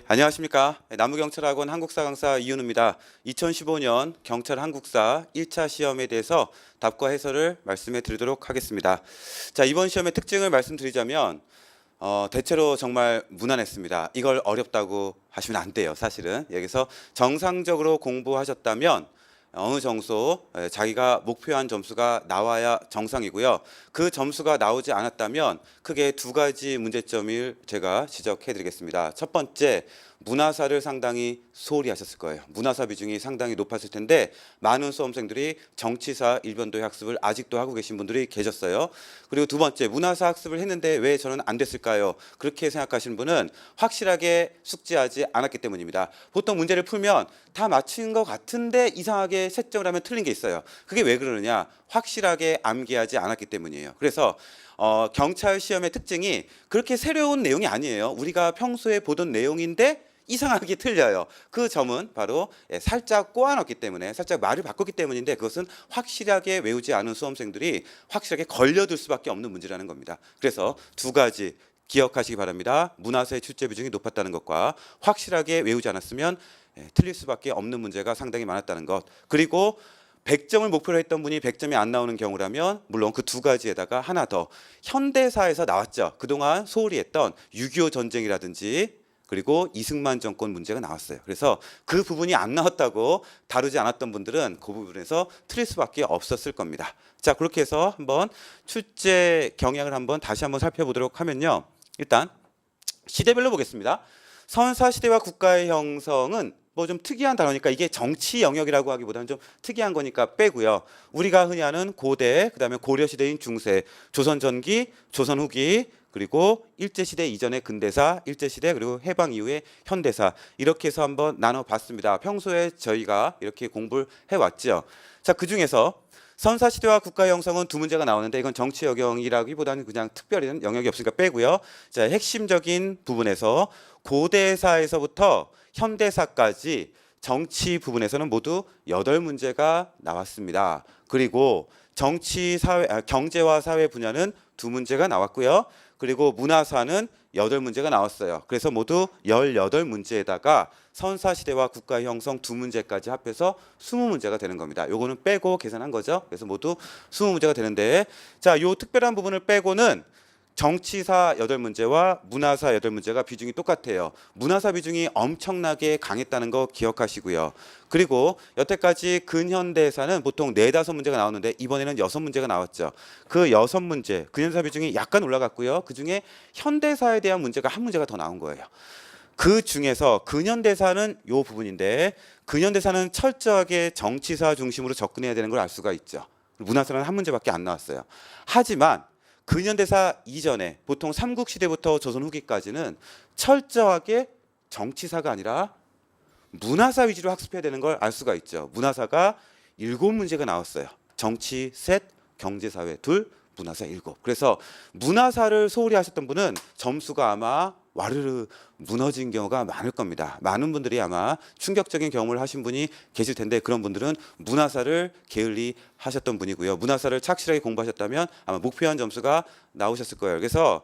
안녕하십니까. 남부경찰학원 한국사 강사 이윤우입니다. 2015년 경찰 한국사 1차 시험에 대해서 답과 해설을 말씀해 드리도록 하겠습니다. 자, 이번 시험의 특징을 말씀드리자면 대체로 정말 무난했습니다. 이걸 어렵다고 하시면 안 돼요. 사실은 여기서 정상적으로 공부하셨다면 어느 정도 자기가 목표한 점수가 나와야 정상이고요. 그 점수가 나오지 않았다면 크게 두 가지 문제점을 제가 지적해 드리겠습니다. 첫 번째, 문화사를 상당히 소홀히 하셨을 거예요. 문화사 비중이 상당히 높았을 텐데 많은 수험생들이 정치사 일변도의 학습을 아직도 하고 계신 분들이 계셨어요. 그리고 두 번째, 문화사 학습을 했는데 왜 저는 안 됐을까요? 그렇게 생각하시는 분은 확실하게 숙지하지 않았기 때문입니다. 보통 문제를 풀면 다 맞춘 것 같은데 이상하게 채점을 하면 틀린 게 있어요. 그게 왜 그러느냐? 확실하게 암기하지 않았기 때문이에요. 그래서 경찰 시험의 특징이 그렇게 새로운 내용이 아니에요. 우리가 평소에 보던 내용인데 이상하게 틀려요. 그 점은 바로 살짝 꼬아넣기 때문에, 살짝 말을 바꿨기 때문인데, 그것은 확실하게 외우지 않은 수험생들이 확실하게 걸려들 수밖에 없는 문제라는 겁니다. 그래서 두 가지 기억하시기 바랍니다. 문화사의 출제 비중이 높았다는 것과 확실하게 외우지 않았으면 틀릴 수밖에 없는 문제가 상당히 많았다는 것. 그리고 100점을 목표로 했던 분이 100점이 안 나오는 경우라면 물론 그 두 가지에다가 하나 더, 현대사에서 나왔죠. 그동안 소홀히 했던 6.25 전쟁이라든지 그리고 이승만 정권 문제가 나왔어요. 그래서 그 부분이 안 나왔다고 다루지 않았던 분들은 그 부분에서 틀릴 수밖에 없었을 겁니다. 자, 그렇게 해서 한번 출제 경향을 다시 한번 살펴보도록 하면요. 일단 시대별로 보겠습니다. 선사시대와 국가의 형성은 뭐 좀 특이한 단어니까 이게 정치 영역이라고 하기보다는 좀 특이한 거니까 빼고요. 우리가 흔히 아는 고대, 그다음에 고려시대인 중세, 조선 전기, 조선 후기, 그리고 일제시대 이전의 근대사, 일제시대, 그리고 해방 이후의 현대사, 이렇게 해서 한번 나눠봤습니다. 평소에 저희가 이렇게 공부를 해왔죠. 자, 그중에서 선사시대와 국가의 형성은 두 문제가 나오는데 이건 정치 영역이라기보다는 그냥 특별히 영역이 없으니까 빼고요. 자, 핵심적인 부분에서 고대사에서부터 현대사까지 정치 부분에서는 모두 8문제가 나왔습니다. 그리고 경제와 사회 분야는 2문제가 나왔고요. 그리고 문화사는 8문제가 나왔어요. 그래서 모두 18문제에다가 선사시대와 국가 형성 2문제까지 합해서 20문제가 되는 겁니다. 요거는 빼고 계산한 거죠. 그래서 모두 20문제가 되는데, 자, 요 특별한 부분을 빼고는 정치사 8문제와 문화사 8문제가 비중이 똑같아요. 문화사 비중이 엄청나게 강했다는 거 기억하시고요. 그리고 여태까지 근현대사는 보통 4-5문제가 나오는데 이번에는 6문제가 나왔죠. 그 6문제, 근현대사 비중이 약간 올라갔고요. 그중에 현대사에 대한 문제가 1문제가 더 나온 거예요. 그 중에서 근현대사는 요 부분인데, 근현대사는 철저하게 정치사 중심으로 접근해야 되는 걸 알 수가 있죠. 문화사는 1문제밖에 안 나왔어요. 하지만 근현대사 이전에 보통 삼국시대부터 조선 후기까지는 철저하게 정치사가 아니라 문화사 위주로 학습해야 되는 걸 알 수가 있죠. 문화사가 7문제가 나왔어요. 정치 셋, 경제사회 둘, 문화사 7. 그래서 문화사를 소홀히 하셨던 분은 점수가 아마 와르르 무너진 경우가 많을 겁니다. 많은 분들이 아마 충격적인 경험을 하신 분이 계실 텐데 그런 분들은 문화사를 게을리 하셨던 분이고요. 문화사를 착실하게 공부하셨다면 아마 목표한 점수가 나오셨을 거예요. 그래서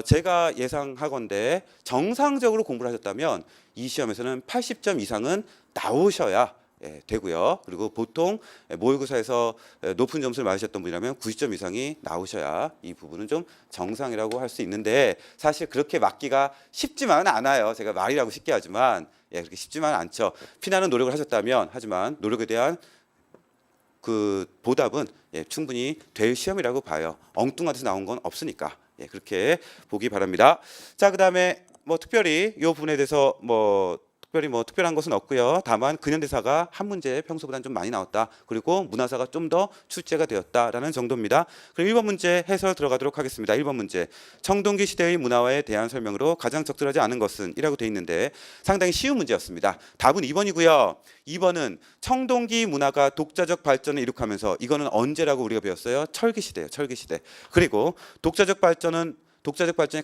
제가 예상하건대 정상적으로 공부를 하셨다면 이 시험에서는 80점 이상은 나오셔야 되고요. 그리고 보통 모의고사에서 높은 점수를 맞으셨던 분이라면 90점 이상이 나오셔야 이 부분은 좀 정상이라고 할 수 있는데, 사실 그렇게 맞기가 쉽지만은 않아요. 제가 말이라고 쉽게 하지만 그렇게 쉽지만은 않죠. 피나는 노력을 하셨다면, 하지만 노력에 대한 그 보답은 충분히 될 시험이라고 봐요. 엉뚱한 데서 나온 건 없으니까 그렇게 보기 바랍니다. 자, 그다음에 뭐 특별히 이 부분에 대해서 특별히 특별한 것은 없고요. 다만 근현대사가 1문제 평소보다는 좀 많이 나왔다. 그리고 문화사가 좀 더 출제가 되었다라는 정도입니다. 그럼 1번 문제 해설 들어가도록 하겠습니다. 1번 문제. 청동기 시대의 문화화에 대한 설명으로 가장 적절하지 않은 것은 이라고 돼 있는데 상당히 쉬운 문제였습니다. 답은 2번이고요. 2번은 청동기 문화가 독자적 발전을 이룩하면서, 이거는 언제라고 우리가 배웠어요? 철기시대예요. 철기시대. 그리고 독자적 발전의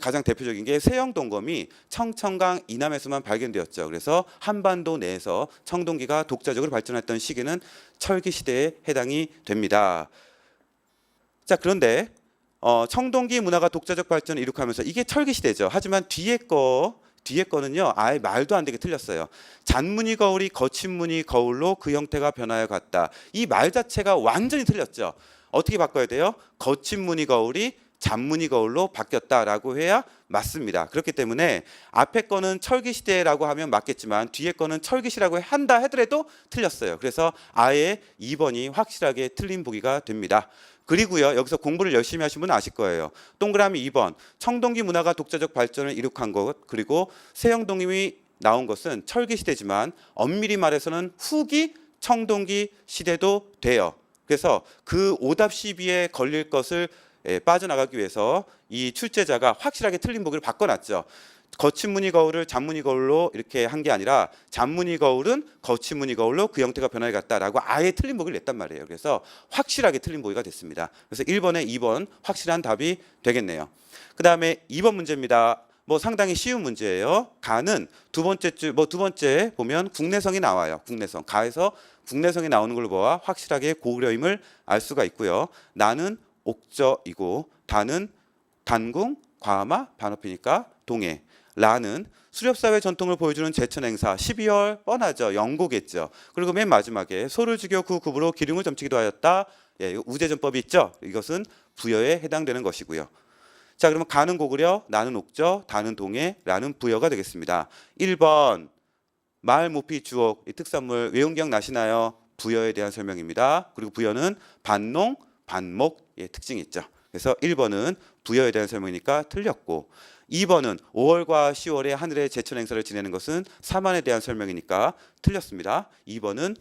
가장 대표적인 게 세영동검이 청천강 이남에서만 발견되었죠. 그래서 한반도 내에서 청동기가 독자적으로 발전했던 시기는 철기시대에 해당이 됩니다. 자, 그런데 청동기 문화가 독자적 발전을 이룩하면서 이게 철기시대죠. 하지만 뒤에 거는요 아예 말도 안 되게 틀렸어요. 잔무늬 거울이 거친 무늬 거울로 그 형태가 변하여 갔다. 이 말 자체가 완전히 틀렸죠. 어떻게 바꿔야 돼요? 거친 무늬 거울이 잔무늬 거울로 바뀌었다라고 해야 맞습니다. 그렇기 때문에 앞에 거는 철기시대라고 하면 맞겠지만 뒤에 거는 철기시라고 한다 하더라도 틀렸어요. 그래서 아예 2번이 확실하게 틀린 보기가 됩니다. 그리고요 여기서 공부를 열심히 하신 분은 아실 거예요. 동그라미 2번 청동기 문화가 독자적 발전을 이룩한 것, 그리고 세형동님이 나온 것은 철기시대지만 엄밀히 말해서는 후기 청동기 시대도 돼요. 그래서 그 오답 시비에 걸릴 것을 빠져나가기 위해서 이 출제자가 확실하게 틀린 보기를 바꿔놨죠. 거친 무늬 거울을 잔무늬 거울로 이렇게 한 게 아니라 잔무늬 거울은 거친 무늬 거울로 그 형태가 변화해 갔다라고 아예 틀린 보기를 냈단 말이에요. 그래서 확실하게 틀린 보기가 됐습니다. 그래서 1번에 2번 확실한 답이 되겠네요. 그 다음에 2번 문제입니다. 뭐 상당히 쉬운 문제예요. 가는 두 번째 보면 국내성이 나와요. 국내성. 가에서 국내성이 나오는 걸로 보아 확실하게 고구려임을 알 수가 있고요. 나는 옥저이고 다는 단궁, 과마, 반어피니까 동해. 라는 수렵사회 전통을 보여주는 제천 행사 12월 뻔하죠. 영고겠죠. 그리고 맨 마지막에 소를 죽여 그 굽으로 기름을 점치기도 하였다. 예, 우제전법이 있죠. 이것은 부여에 해당되는 것이고요. 자, 그러면 가는 고구려, 나는 옥저, 다는 동해, 라는 부여가 되겠습니다. 1번 말, 모피, 주옥, 이 특산물 외운 기억 나시나요? 부여에 대한 설명입니다. 그리고 부여는 반농, 반목의 특징이 있죠. 그래서 1번은 부여에 대한 설명이니까 틀렸고 2번은 5월과 10월에 하늘의 제천 행사를 지내는 것은 사만에 대한 설명이니까 틀렸습니다. 2번은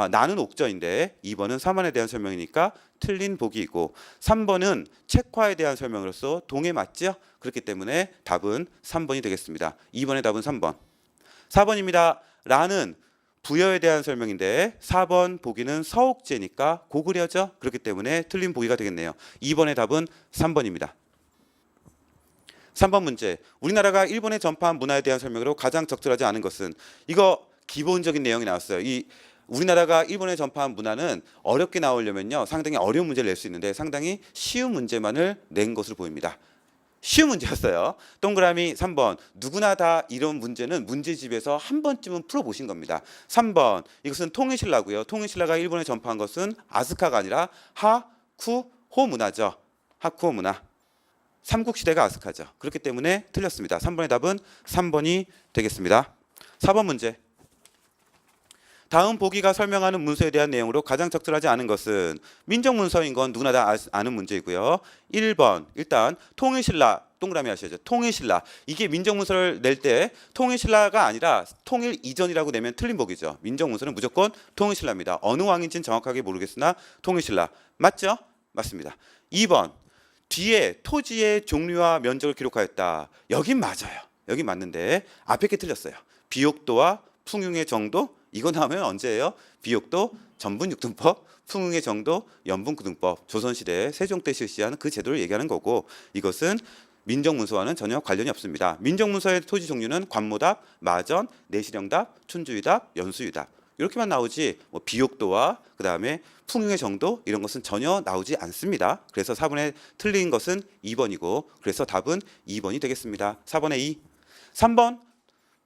나는 옥저인데 2번은 사만에 대한 설명이니까 틀린 보기이고 3번은 책화에 대한 설명으로서 동해 맞죠? 그렇기 때문에 답은 3번이 되겠습니다. 2번의 답은 3번. 4번입니다. 라는 부여에 대한 설명인데 4번 보기는 서옥제니까 고구려죠. 그렇기 때문에 틀린 보기가 되겠네요. 2번의 답은 3번입니다. 3번 문제. 우리나라가 일본에 전파한 문화에 대한 설명으로 가장 적절하지 않은 것은, 이거 기본적인 내용이 나왔어요. 이 우리나라가 일본에 전파한 문화는 어렵게 나오려면요 상당히 어려운 문제를 낼 수 있는데 상당히 쉬운 문제만을 낸 것으로 보입니다. 쉬운 문제였어요. 동그라미 3번. 누구나 다 이런 문제는 문제집에서 한 번쯤은 풀어보신 겁니다. 3번. 이것은 통일신라고요. 통일신라가 일본에 전파한 것은 아스카가 아니라 하쿠호 문화죠. 하쿠호 문화. 삼국시대가 아스카죠. 그렇기 때문에 틀렸습니다. 3번의 답은 3번이 되겠습니다. 4번 문제. 다음 보기가 설명하는 문서에 대한 내용으로 가장 적절하지 않은 것은, 민정문서인 건 누구나 다 아는 문제이고요. 1번 일단 통일신라 동그라미 하셔야죠. 통일신라. 이게 민정문서를 낼 때 통일신라가 아니라 통일 이전이라고 내면 틀린 보기죠. 민정문서는 무조건 통일신라입니다. 어느 왕인지는 정확하게 모르겠으나 통일신라. 맞죠? 맞습니다. 2번 뒤에 토지의 종류와 면적을 기록하였다. 여긴 맞아요. 여긴 맞는데 앞에 게 틀렸어요. 비옥도와 풍융의 정도, 이거 나오면 언제예요? 비옥도 전분육등법, 풍흥의 정도 연분구등법, 조선시대 세종 때 실시한 그 제도를 얘기하는 거고, 이것은 민정문서와는 전혀 관련이 없습니다. 민정문서의 토지 종류는 관모답, 마전, 내시령답, 춘주유답, 연수유답 이렇게만 나오지 뭐 비옥도와 그 다음에 풍흥의 정도 이런 것은 전혀 나오지 않습니다. 그래서 4번에 틀린 것은 2번이고 그래서 답은 2번이 되겠습니다. 4번에 2. 3번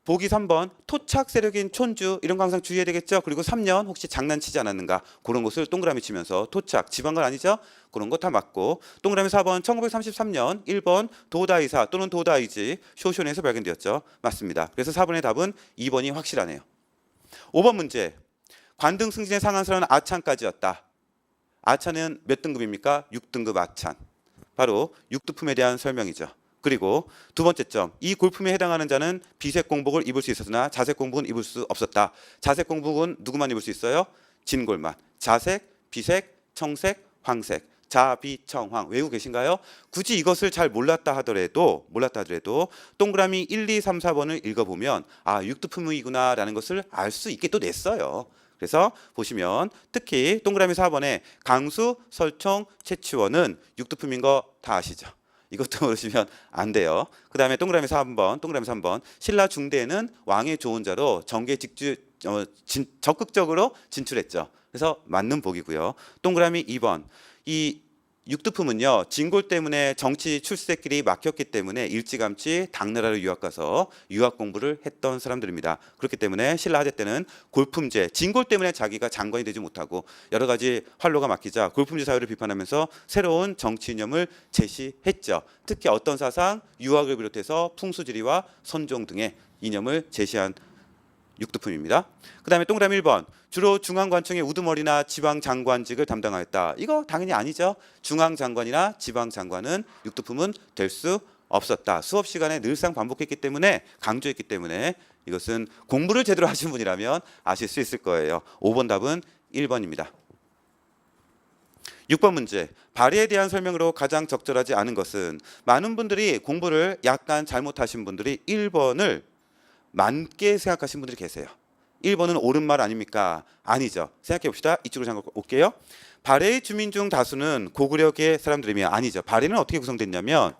보기 3번 토착 세력인 촌주 이런 거 항상 주의해야 되겠죠. 그리고 3년 혹시 장난치지 않았는가 그런 것을 동그라미 치면서 토착 지방건 아니죠. 그런 거 다 맞고 동그라미 4번 1933년 1번 도다이사 또는 도다이지 쇼쇼네에서 발견되었죠. 맞습니다. 그래서 4번의 답은 2번이 확실하네요. 5번 문제. 관등 승진의 상한선은 아찬까지였다. 아찬은 몇 등급입니까? 6등급 아찬. 바로 육두품에 대한 설명이죠. 그리고 두 번째 점, 이 골품에 해당하는 자는 비색 공복을 입을 수 있었으나 자색 공복은 입을 수 없었다. 자색 공복은 누구만 입을 수 있어요? 진골만. 자색, 비색, 청색, 황색. 자비청황 외우고 계신가요? 굳이 이것을 잘 몰랐다 하더라도 동그라미 1, 2, 3, 4번을 읽어보면 아 육두품이구나 라는 것을 알 수 있게 또 냈어요. 그래서 보시면 특히 동그라미 4번에 강수, 설총, 채치원은 육두품인 거 다 아시죠? 이것도 모르시면 안 돼요. 그 다음에 동그라미 3번 신라 중대에는 왕의 조언자로 정계 적극적으로 진출했죠. 그래서 맞는 복이고요. 동그라미 2번 이 육두품은요, 진골 때문에 정치 출세길이 막혔기 때문에 일찌감치 당나라로 유학 가서 유학 공부를 했던 사람들입니다. 그렇기 때문에 신라 하대 때는 골품제, 진골 때문에 자기가 장관이 되지 못하고 여러 가지 활로가 막히자 골품제 사회를 비판하면서 새로운 정치 이념을 제시했죠. 특히 어떤 사상, 유학을 비롯해서 풍수지리와 선종 등의 이념을 제시한 육두품입니다. 그 다음에 동그라미 1번. 주로 중앙관청의 우두머리나 지방장관직을 담당하였다. 이거 당연히 아니죠. 중앙장관이나 지방장관은 육두품은 될 수 없었다. 수업 시간에 늘상 반복했기 때문에 강조했기 때문에 이것은 공부를 제대로 하신 분이라면 아실 수 있을 거예요. 5번 답은 1번입니다. 6번 문제. 발해에 대한 설명으로 가장 적절하지 않은 것은 많은 분들이 공부를 약간 잘못하신 분들이 1번을 맞게 생각하신 분들이 계세요. 1번은 옳은 말 아닙니까? 아니죠. 생각해 봅시다. 이쪽으로 잠깐 올게요. 발해의 주민 중 다수는 고구려계 사람들이며 아니죠. 발해는 어떻게 구성됐냐면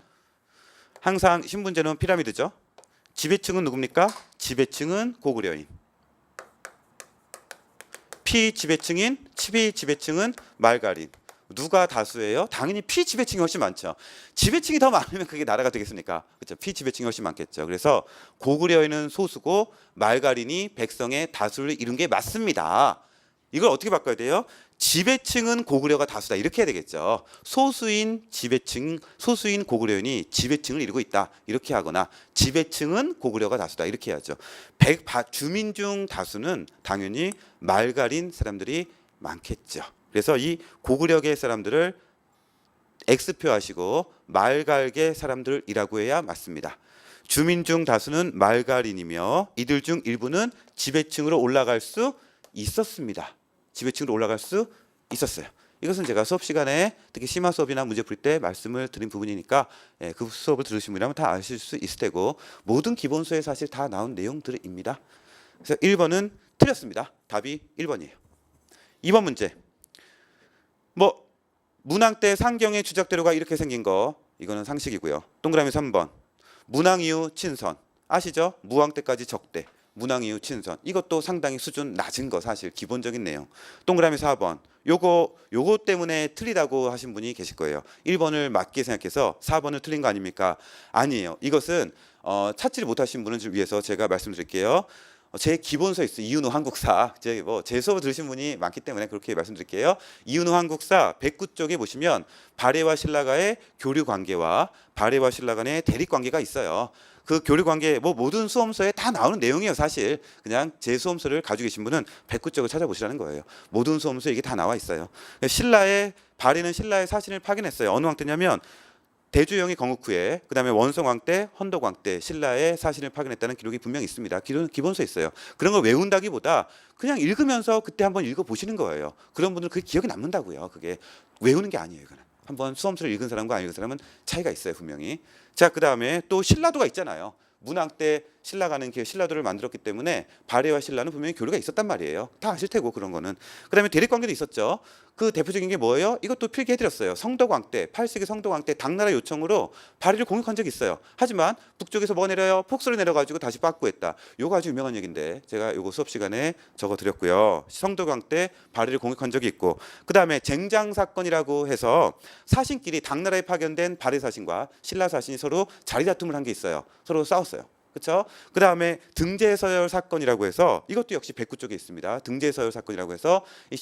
항상 신분제는 피라미드죠. 지배층은 누굽니까? 지배층은 고구려인. 피지배층인 치비지배층은 말갈인. 누가 다수예요? 당연히 피지배층이 훨씬 많죠. 지배층이 더 많으면 그게 나라가 되겠습니까? 그렇죠. 피지배층이 훨씬 많겠죠. 그래서 고구려인은 소수고 말갈인이 백성의 다수를 이룬 게 맞습니다. 이걸 어떻게 바꿔야 돼요? 지배층은 고구려가 다수다 이렇게 해야 되겠죠. 소수인 지배층, 소수인 고구려인이 지배층을 이루고 있다 이렇게 하거나 지배층은 고구려가 다수다 이렇게 해야죠. 주민 중 다수는 당연히 말갈인 사람들이 많겠죠. 그래서 이 고구려계 사람들을 X표 하시고 말갈계 사람들이라고 해야 맞습니다. 주민 중 다수는 말갈인이며 이들 중 일부는 지배층으로 올라갈 수 있었습니다. 지배층으로 올라갈 수 있었어요. 이것은 제가 수업 시간에 특히 심화 수업이나 문제 풀 때 말씀을 드린 부분이니까 그 수업을 들으신 분이라면 다 아실 수 있을 테고 모든 기본서에 사실 다 나온 내용들입니다. 그래서 1번은 틀렸습니다. 답이 1번이에요. 2번 문제. 문왕 때 상경의 주작대로가 이렇게 생긴 거 이거는 상식이고요. 동그라미 3번. 문왕 이후 친선 아시죠? 무왕 때까지 적대. 문왕 이후 친선 이것도 상당히 수준 낮은 거 사실 기본적인 내용. 동그라미 4번. 요거 때문에 틀리다고 하신 분이 계실 거예요. 1번을 맞게 생각해서 4번을 틀린 거 아닙니까? 아니에요. 이것은 찾지를 못하신 분을 위해서 제가 말씀드릴게요. 제 기본서에 있어요. 이윤우 한국사. 제 수업을 들으신 분이 많기 때문에 그렇게 말씀드릴게요. 이윤우 한국사 109쪽에 보시면 발해와 신라가의 교류 관계와 발해와 신라 간의 대립 관계가 있어요. 그 교류 관계 모든 수험서에 다 나오는 내용이에요. 사실 그냥 제 수험서를 가지고 계신 분은 109쪽을 찾아보시라는 거예요. 모든 수험서에 이게 다 나와 있어요. 발해는 신라의 사신을 파견했어요. 어느 왕 때냐면 대주영이 건국 후에 그다음에 원성왕 때, 헌덕왕 때 신라의 사신을 파견했다는 기록이 분명히 있습니다. 기본서에 있어요. 그런 걸 외운다기보다 그냥 읽으면서 그때 한번 읽어보시는 거예요. 그런 분들은 그게 기억에 남는다고요. 그게 외우는 게 아니에요. 이거는. 한번 수험서를 읽은 사람과 안 읽은 사람은 차이가 있어요. 분명히. 자, 그다음에 또 신라도가 있잖아요. 문왕 때 신라가는 신라도를 만들었기 때문에 발해와 신라는 분명히 교류가 있었단 말이에요. 다 아실 테고 그런 거는. 그다음에 대립관계도 있었죠. 그 대표적인 게 뭐예요? 이것도 필기해드렸어요. 성덕왕 때 8세기 성덕왕 때 당나라 요청으로 발해를 공격한 적이 있어요. 하지만 북쪽에서 내려요? 폭소를 내려가지고 다시 빠꾸했다. 요거 아주 유명한 얘기인데 제가 요거 수업 시간에 적어드렸고요. 성덕왕 때 발해를 공격한 적이 있고 그다음에 쟁장 사건이라고 해서 사신끼리 당나라에 파견된 발해 사신과 신라 사신이 서로 자리 다툼을 한 게 있어요. 서로 싸웠어요. 그렇죠? 그다음에 등제서열 사건이라고 해서 이것도 역시 109쪽에 있습니다. 등제서열 사건이라고 해서 이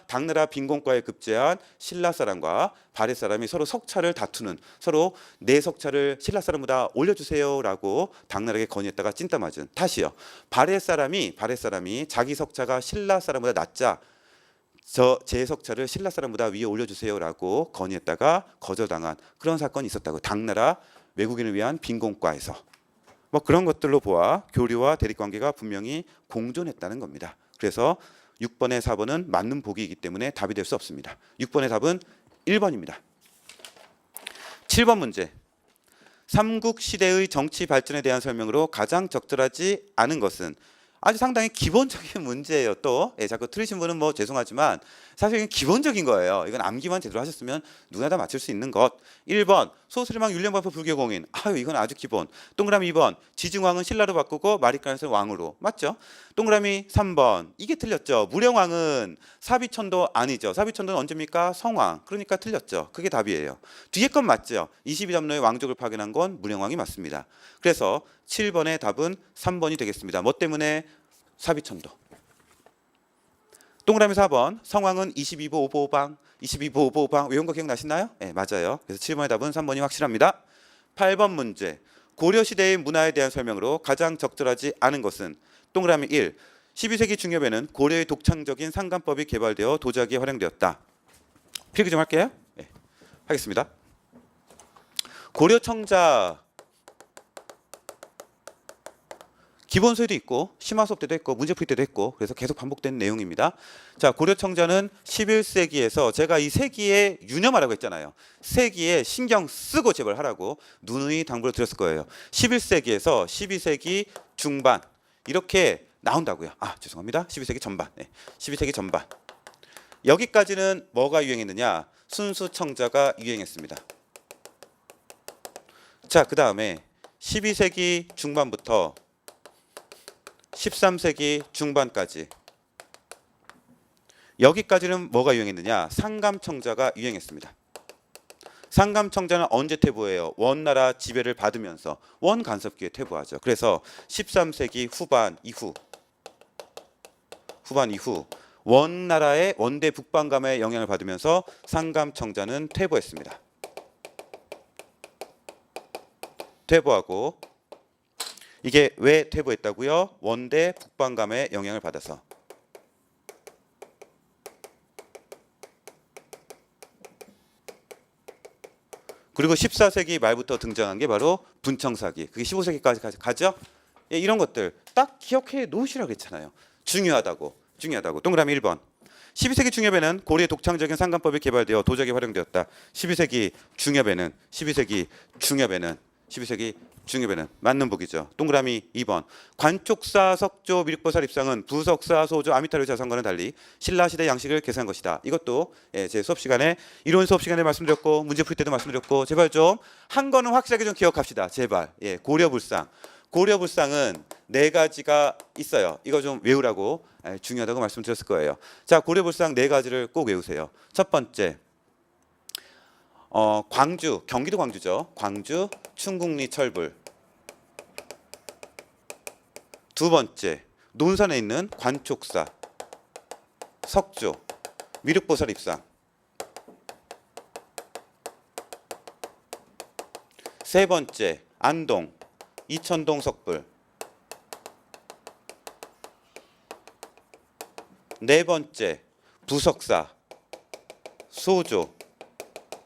당나라 빈곤과에 급제한 신라 사람과 발해 사람이 서로 석차를 다투는 서로 내 석차를 신라 사람보다 올려주세요라고 당나라에게 건의했다가 찐따 맞은 다시요. 발해 사람이 자기 석차가 신라 사람보다 낮자 제 석차를 신라 사람보다 위에 올려주세요라고 건의했다가 거절당한 그런 사건이 있었다고. 당나라 외국인을 위한 빈곤과에서. 그런 것들로 보아 교류와 대립관계가 분명히 공존했다는 겁니다. 그래서 6번에 4번은 맞는 보기이기 때문에 답이 될 수 없습니다. 6번의 답은 1번입니다. 7번 문제. 삼국시대의 정치 발전에 대한 설명으로 가장 적절하지 않은 것은 아주 상당히 기본적인 문제예요. 또 자꾸 틀리신 분은 뭐 죄송하지만 사실 이건 기본적인 거예요. 이건 암기만 제대로 하셨으면 누구나 다 맞출 수 있는 것. 1번 소수리망 율령반포 불교공인. 아유 이건 아주 기본. 동그라미 2번 지증왕은 신라로 바꾸고 마리칸에서 왕으로. 맞죠? 동그라미 3번 이게 틀렸죠. 무령왕은 사비천도 아니죠. 사비천도는 언제입니까? 성왕. 그러니까 틀렸죠. 그게 답이에요. 뒤에 건 맞죠. 22담로의 왕족을 파견한 건 무령왕이 맞습니다. 그래서 7번의 답은 3번이 되겠습니다. 뭐 때문에? 사비천도. 동그라미 4번 성왕은 22보 오보방 22보 오보방 외운 거 기억나시나요? 네 맞아요. 그래서 7번의 답은 3번이 확실합니다. 8번 문제 고려시대의 문화에 대한 설명으로 가장 적절하지 않은 것은 동그라미 1 12세기 중엽에는 고려의 독창적인 상간법이 개발되어 도자기에 활용되었다. 필기 좀 할게요. 네, 하겠습니다. 고려 청자 기본 소위도 있고 심화 수업 때도 했고 문제풀이 때도 했고 그래서 계속 반복되는 내용입니다. 자, 고려 청자는 11세기에서 제가 이 세기에 유념하라고 했잖아요. 세기에 신경 쓰고 제발 하라고 누누이 당부를 드렸을 거예요. 11세기에서 12세기 중반 이렇게 나온다고요. 아, 죄송합니다. 12세기 전반. 네, 12세기 전반. 여기까지는 뭐가 유행했느냐? 순수 청자가 유행했습니다. 자, 그다음에 12세기 중반부터 13세기 중반까지 여기까지는 뭐가 유행했느냐? 상감청자가 유행했습니다. 상감청자는 언제 퇴보해요? 원나라 지배를 받으면서 원간섭기에 퇴보하죠. 그래서 13세기 후반 이후 원나라의 원대 북방감의 영향을 받으면서 상감청자는 퇴보했습니다. 퇴보하고 이게 왜 퇴보했다고요? 원대 북방감의 영향을 받아서. 그리고 14세기 말부터 등장한 게 바로 분청사기. 그게 15세기까지 가죠? 예, 이런 것들 딱 기억해 놓으시라고 했잖아요. 중요하다고. 동그라미 1번. 12세기 중엽에는 고려의 독창적인 상간법이 개발되어 도자기에 활용되었다. 12세기 중엽에는 맞는 복이죠. 동그라미 2번. 관촉사 석조 미륵보살 입상은 부석사 소조 아미타르 자상과는 달리 신라시대 양식을 계승한 것이다. 이것도 제 수업 시간에 이론 수업 시간에 말씀드렸고 문제 풀 때도 말씀드렸고 제발 좀 한 거는 확실하게 좀 기억합시다. 제발. 고려불상. 고려불상은 4가지가 있어요. 이거 좀 외우라고 중요하다고 말씀드렸을 거예요. 자, 고려불상 4가지를 꼭 외우세요. 첫 번째. 광주, 경기도 광주죠. 광주 충국리 철불. 두 번째, 논산에 있는 관촉사, 석조, 미륵보살 입상. 세 번째, 안동, 이천동 석불. 네 번째, 부석사, 소조,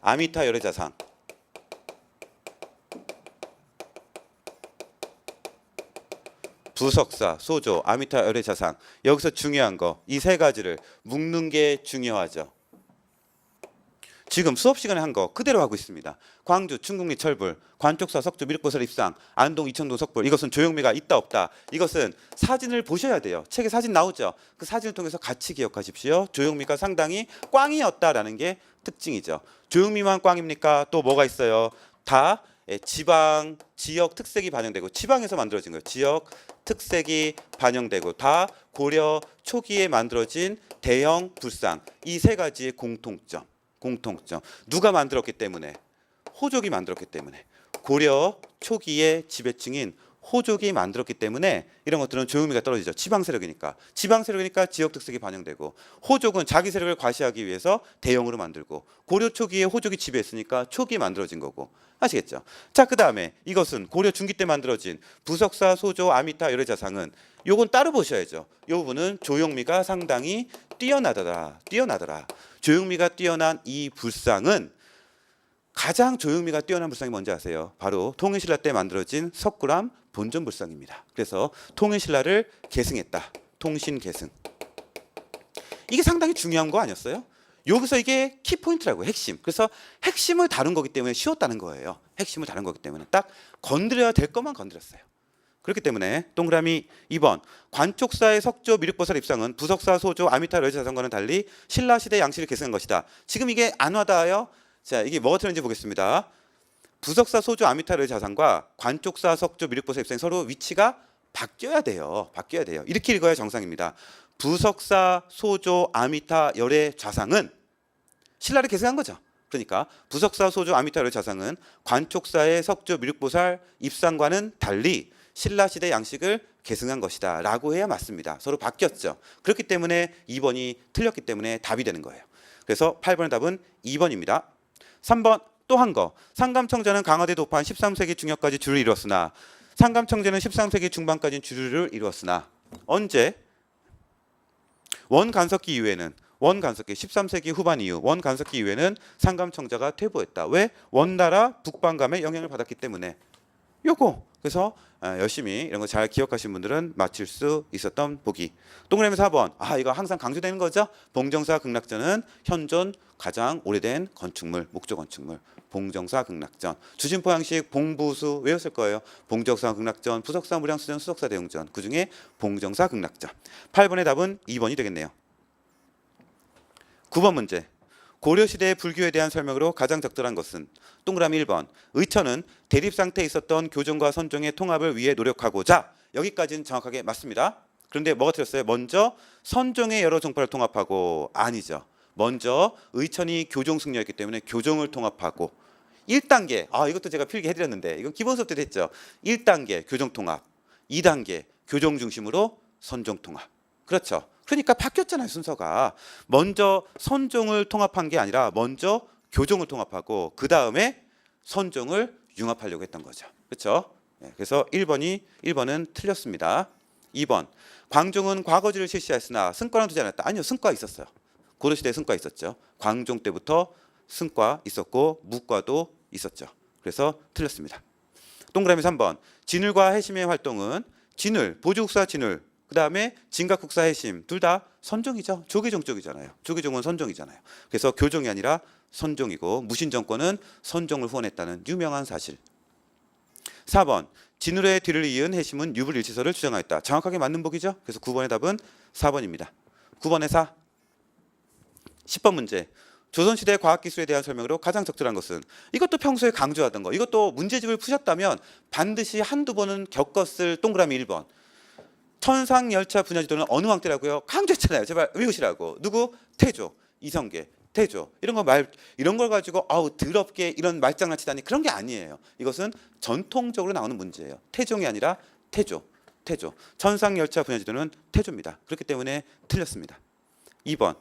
아미타 열애자상. 부석사, 소조, 아미타 열애자상. 여기서 중요한 거, 이 3가지를 묶는 게 중요하죠. 지금 수업 시간에 한 거 그대로 하고 있습니다. 광주, 충국리 철불, 관촉사, 석조, 미륵보살 입상, 안동, 이천동 석불. 이것은 조형미가 있다 없다. 이것은 사진을 보셔야 돼요. 책에 사진 나오죠. 그 사진을 통해서 같이 기억하십시오. 조형미가 상당히 꽝이었다라는 게 특징이죠. 조형미만 꽝입니까? 또 뭐가 있어요? 다 지방, 지역 특색이 반영되고 지방에서 만들어진 거예요. 지역 특색이 반영되고 다 고려 초기에 만들어진 대형 불상. 이 3가지의 공통점. 누가 만들었기 때문에? 호족이 만들었기 때문에. 고려 초기의 지배층인 호족이 만들었기 때문에 이런 것들은 조형미가 떨어지죠. 지방 세력이니까 지역 특색이 반영되고, 호족은 자기 세력을 과시하기 위해서 대형으로 만들고, 고려 초기에 호족이 지배했으니까 촉이 만들어진 거고. 아시겠죠? 자, 그 다음에 이것은 고려 중기 때 만들어진 부석사, 소조, 아미타 열애자상은 요건 따로 보셔야죠. 이 부분은 조형미가 상당히 뛰어나더라. 조형미가 뛰어난 이 불상은, 가장 조형미가 뛰어난 불상이 뭔지 아세요? 바로 통일신라 때 만들어진 석굴암 본전불상입니다. 그래서 통일신라를 계승했다. 통신계승. 이게 상당히 중요한 거 아니었어요? 여기서 이게 키포인트라고요. 핵심. 그래서 핵심을 다룬 거기 때문에 쉬웠다는 거예요. 핵심을 다룬 거기 때문에 딱 건드려야 될 것만 건드렸어요. 그렇기 때문에 동그라미 2번 관촉사의 석조 미륵보살 입상은 부석사 소조 아미타 러지 자상과는 달리 신라 시대 양식을 계승한 것이다. 지금 이게 안 와닿아요? 자, 이게 뭐가 틀린지 보겠습니다. 부석사 소조 아미타 러지 자상과 관촉사 석조 미륵보살 입상이 서로 위치가 바뀌어야 돼요. 바뀌어야 돼요. 이렇게 읽어야 정상입니다. 부석사 소조 아미타 열의 좌상은 신라를 계승한 거죠. 그러니까 부석사 소조 아미타 열의 좌상은 관촉사의 석조 미륵보살 입상과는 달리 신라 시대 양식을 계승한 것이다 라고 해야 맞습니다. 서로 바뀌었죠. 그렇기 때문에 2번이 틀렸기 때문에 답이 되는 거예요. 그래서 8번의 답은 2번입니다. 3번 또 한 거. 상감청자는 강화대 도판 13세기 중엽까지 주를 이뤘으나 상감청제는 13세기 중반까지 주류를 이루었으나 언제? 원간석기 이후에는 원간석기 13세기 후반 이후 원간석기 이후에는 상감청자가 퇴보했다. 왜? 원나라 북방감의 영향을 받았기 때문에. 요거. 그래서 열심히 이런 거 잘 기억하신 분들은 맞힐 수 있었던 보기. 동그라미 4번. 이거 항상 강조되는 거죠. 봉정사 극락전은 현존 가장 오래된 건축물, 목조 건축물. 봉정사 극락전. 주진포 양식 봉부수 외웠을 거예요. 봉정사 극락전, 부석사 무량수전, 수석사 대웅전. 그중에 봉정사 극락전. 8번의 답은 2번이 되겠네요. 9번 문제. 고려시대의 불교에 대한 설명으로 가장 적절한 것은 동그라미 1번. 의처는 대립 상태에 있었던 교종과 선종의 통합을 위해 노력하고자. 여기까지는 정확하게 맞습니다. 그런데 뭐가 틀렸어요? 먼저 선종의 여러 종파를 통합하고. 아니죠. 먼저 의천이 교종 승려였기 때문에 교종을 통합하고 1단계, 이것도 제가 필기 해드렸는데 이건 기본 수업 때도 했죠. 1단계 교종 통합, 2단계 교종 중심으로 선종 통합. 그렇죠. 그러니까 바뀌었잖아요, 순서가. 먼저 선종을 통합한 게 아니라 먼저 교종을 통합하고 그 다음에 선종을 융합하려고 했던 거죠. 그렇죠? 그래서 1번은 틀렸습니다. 2번. 광종은 과거지를 실시했으나 승과는 두지 않았다. 아니요, 승과 있었어요. 고려시대에 승과 있었죠. 광종 때부터 승과 있었고 무과도 있었죠. 그래서 틀렸습니다. 동그라미 3번. 진울과 해심의 활동은 진울, 보주국사 진울, 그 다음에 진각국사 해심 둘 다 선종이죠. 조계종 쪽이잖아요. 조계종은 선종이잖아요. 그래서 교종이 아니라 선종이고 무신정권은 선종을 후원했다는 유명한 사실. 4번. 진울의 뒤를 이은 해심은 유불일치설을 주장하였다. 정확하게 맞는 보기죠. 그래서 9번의 답은 4번입니다. 9번의 4. 10번 문제. 조선시대 과학기술에 대한 설명으로 가장 적절한 것은 이것도 평소에 강조하던 거. 이것도 문제집을 푸셨다면 반드시 한두 번은 겪었을 동그라미 1번. 천상열차 분야지도는 어느 왕 때라고요? 강조했잖아요. 제발 외우시라고. 누구? 태조, 이성계, 태조. 이런 걸 가지고 더럽게 이런 말장난치다니 그런 게 아니에요. 이것은 전통적으로 나오는 문제예요. 태종이 아니라 태조. 천상열차 분야지도는 태조입니다. 그렇기 때문에 틀렸습니다. 2번.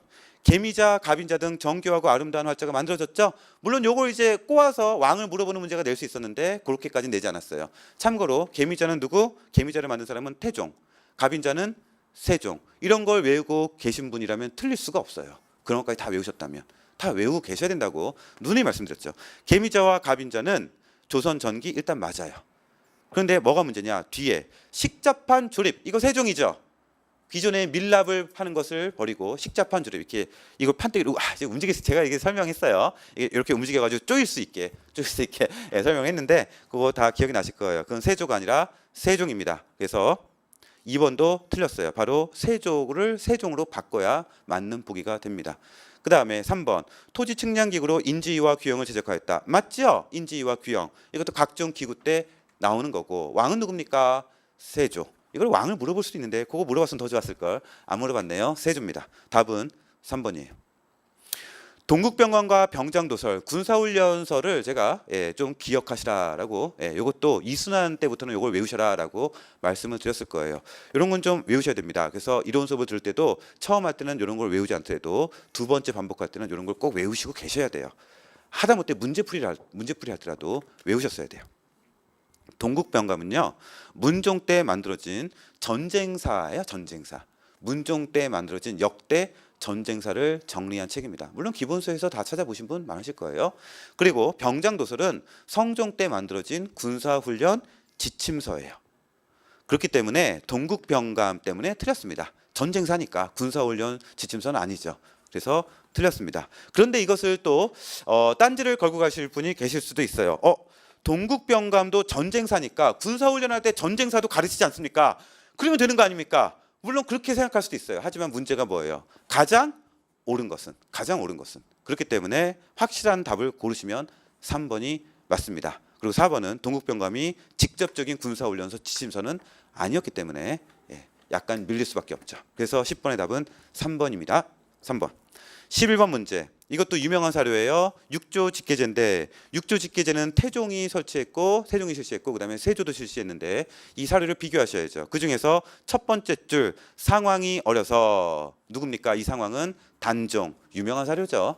개미자, 가빈자 등 정교하고 아름다운 활자가 만들어졌죠. 물론 요걸 이제 꼬아서 왕을 물어보는 문제가 낼 수 있었는데 그렇게까지는 내지 않았어요. 참고로 개미자는 누구? 개미자를 만든 사람은 태종, 가빈자는 세종. 이런 걸 외우고 계신 분이라면 틀릴 수가 없어요. 그런 것까지 다 외우셨다면. 다 외우고 계셔야 된다고 누누이 말씀드렸죠. 개미자와 가빈자는 조선 전기 일단 맞아요. 그런데 뭐가 문제냐? 뒤에 식자판 조립. 이거 세종이죠. 기존에 밀랍을 하는 것을 버리고 식자판 조립 이렇게 이걸 판때기로 제가 이게 설명했어요. 이렇게 움직여가지고 쪼일 수 있게 설명했는데 그거 다 기억이 나실 거예요. 그건 세조가 아니라 세종입니다. 그래서 2번도 틀렸어요. 바로 세조를 세종으로 바꿔야 맞는 보기가 됩니다. 그 다음에 3번. 토지 측량기구로 인지위와 규형을 제작하였다. 맞죠? 인지위와 규형. 이것도 각종 기구 때 나오는 거고. 왕은 누굽니까? 세조. 이걸 왕을 물어볼 수도 있는데 그거 물어봤으면 더 좋았을 걸. 안 물어봤네요. 세조입니다. 답은 3번이에요. 동국병관과 병장도설, 군사훈련설을 제가 좀 기억하시라라고 이것도 이순환 때부터는 이걸 외우셔라라고 말씀을 드렸을 거예요. 이런 건 좀 외우셔야 됩니다. 그래서 이론 수업을 들을 때도 처음 할 때는 이런 걸 외우지 않더라도 두 번째 반복할 때는 이런 걸 꼭 외우시고 계셔야 돼요. 하다못해 문제풀이 할때라도 외우셨어야 돼요. 동국병감은요, 문종 때 만들어진 전쟁사예요. 전쟁사. 문종 때 만들어진 역대 전쟁사를 정리한 책입니다. 물론 기본서에서 다 찾아보신 분 많으실 거예요. 그리고 병장도설은 성종 때 만들어진 군사훈련 지침서예요. 그렇기 때문에 동국병감 때문에 틀렸습니다. 전쟁사니까 군사훈련 지침서는 아니죠. 그래서 틀렸습니다. 그런데 이것을 또 딴지를 걸고 가실 분이 계실 수도 있어요. 동국병감도 전쟁사니까 군사훈련할 때 전쟁사도 가르치지 않습니까? 그러면 되는 거 아닙니까? 물론 그렇게 생각할 수도 있어요. 하지만 문제가 뭐예요? 가장 옳은 것은 그렇기 때문에 확실한 답을 고르시면 3번이 맞습니다. 그리고 4번은 동국병감이 직접적인 군사훈련소 지침서는 아니었기 때문에 약간 밀릴 수밖에 없죠. 그래서 10번의 답은 3번입니다. 3번. 11번 문제. 이것도 유명한 사료예요. 6조 직계제인데 6조 직계제는 태종이 실시했고 그다음에 세조도 실시했는데 이 사료를 비교하셔야죠. 그중에서 첫 번째 줄 상황이 어려서 누굽니까? 이 상황은 단종. 유명한 사료죠.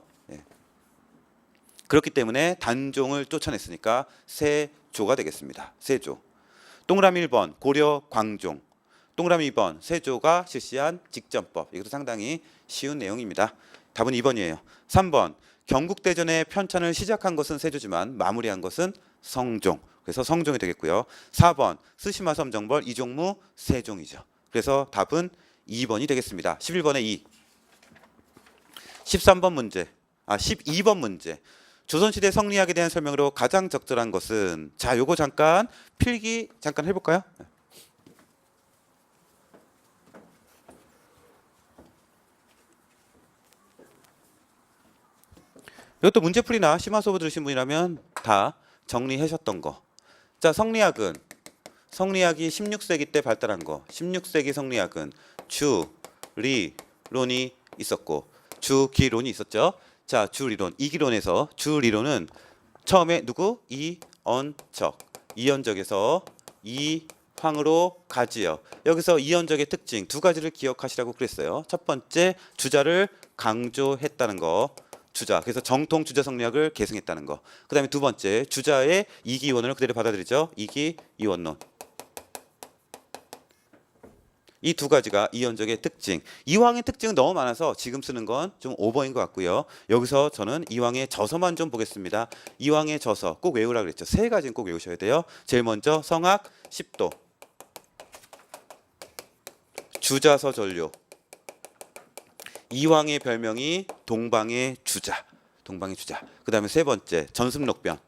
그렇기 때문에 단종을 쫓아냈으니까 세조가 되겠습니다. 세조. 동그라미 1번 고려 광종. 동그라미 2번 세조가 실시한 직전법. 이것도 상당히 쉬운 내용입니다. 답은 2번이에요. 3번 경국대전의 편찬을 시작한 것은 세조지만 마무리한 것은 성종. 그래서 성종이 되겠고요. 4번 스시마섬 정벌 이종무 세종이죠. 그래서 답은 2번이 되겠습니다. 11번에 2. 13번 문제. 12번 문제. 조선시대 성리학에 대한 설명으로 가장 적절한 것은 자, 요거 잠깐 필기 잠깐 해볼까요? 이것도 문제풀이나 심화 수업 들으신 분이라면 다 정리하셨던 거. 자, 성리학이 16세기 때 발달한 거. 16세기 성리학은 주리론이 있었고 주기론이 있었죠. 자, 주리론, 이기론에서 주리론은 처음에 누구? 이언적에서 이황으로 가지요. 여기서 이언적의 특징 두 가지를 기억하시라고 그랬어요. 첫 번째, 주자를 강조했다는 거. 주자. 그래서 정통 주자 성리학을 계승했다는 거. 그다음에 두 번째, 주자의 이기원론을 그대로 받아들이죠. 이기이원론. 이 두 가지가 이언적의 특징. 이황의 특징은 너무 많아서 지금 쓰는 건 좀 오버인 것 같고요. 여기서 저는 이황의 저서만 좀 보겠습니다. 이황의 저서 꼭 외우라 그랬죠. 세 가지는 꼭 외우셔야 돼요. 제일 먼저 성악 10도, 주자서 전료. 이황의 별명이 동방의 주자. 그다음에 세 번째, 전승록변.